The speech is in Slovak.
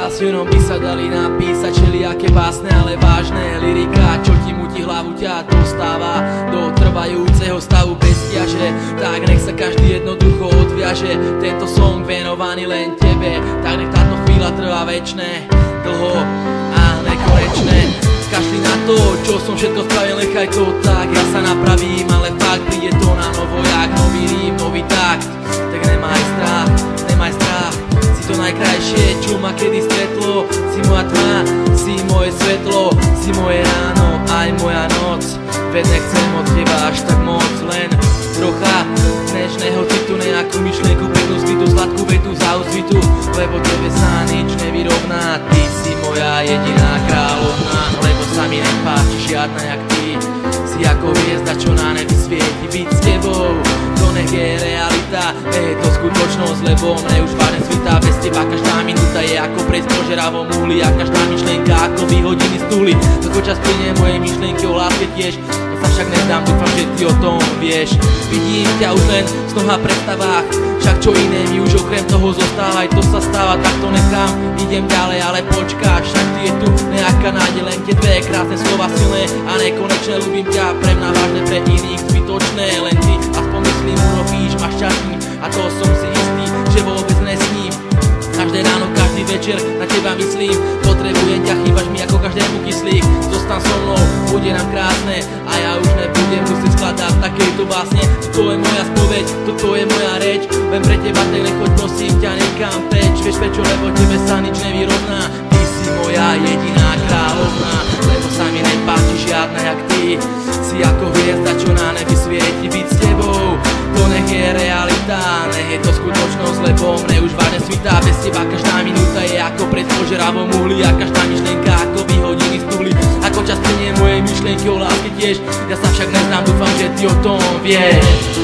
Passionom by sa dali napísať všelijaké básne, ale vážne lyrika, čo ti mutí hlavu, ťa dostáva do trvajúceho stavu bez ťaže. Tak nech sa každý jednoducho odviaže, tento song venovaný len tebe. Tak nech táto chvíľa trvá večné, dlho a nekonečné. Kašli na to, čo som všetko spravil, nechaj to tak, ja sa napravím, ale fakt príde to na novo, jak nový rím, nový takt. Tak nemaj strach, nemaj strach, si to najkrajšie, čo ma kedy stretlo. Si moja tma, si moje svetlo, si moje ráno, aj moja noc. Veď nechcem od teba až tak moc, len trocha dnešného citu, nejakú myšlienku, peknú skrytú, sladkú vetu za úsvitu, lebo tebe sa nič nevyrovná. Ty si moja jediná kráľovná, lebo sa mi nepáči žiadna jak ty. Si ako hviezda, čo na nebi svieti, byť s tebou, to nech je realita, nie je to skutočnosť, lebo mne už vážne svitá. Bez teba každá minúta je ako prejsť po žeravom uhli a každá myšlienka ako vyhodiny z tuhly. Ako čas plynie moje myšlienky o láske tiež, ja sa však nezdám, dúfam, že ty o tom vieš. Vidím ťa už len v snoch a predstavách, však čo iné mi už okrem toho zostáva. Aj to sa stáva, tak to nechám, idem ďalej, ale počkáš, však ty je tu nejaká nádej, len tie dve krásne slova silné a nekonečné. Ľúbim ťa, pre mňa vážne, pre iných zbytočné, len ty aspoň myslím urobíš ma šťastný a to som si istý, že vôbec nesním. Každé ráno, každý večer na teba myslím, potrebujem ťa, chýbaš mi ako každému kyslík. Zostan so mnou, bude nám krásne a ja už nebudem musieť skladať takejto básne. Toto je moja spoveď, toto je moja reč, vem pre teba, tak nechoď prosím ťa nekam preč. Vieš prečo, lebo tebe sa nič nevyrovná, ty si moja jediná kráľovná, lebo sa mi nepáči žiadna jak ty. Si ako hviezda, čo na nebi svieti, byť s tebou, to nech je realita, nech je to skutočnosť, lebo mne už vážne svitá. Bez teba každá minúta je ako pred požeravom uhli a každá myšlienka ako vyhodiny z tuhly. Ako čas plynie moje myšlienky o láske tiež, ja sa však neznám, dúfam, že ty o tom vieš.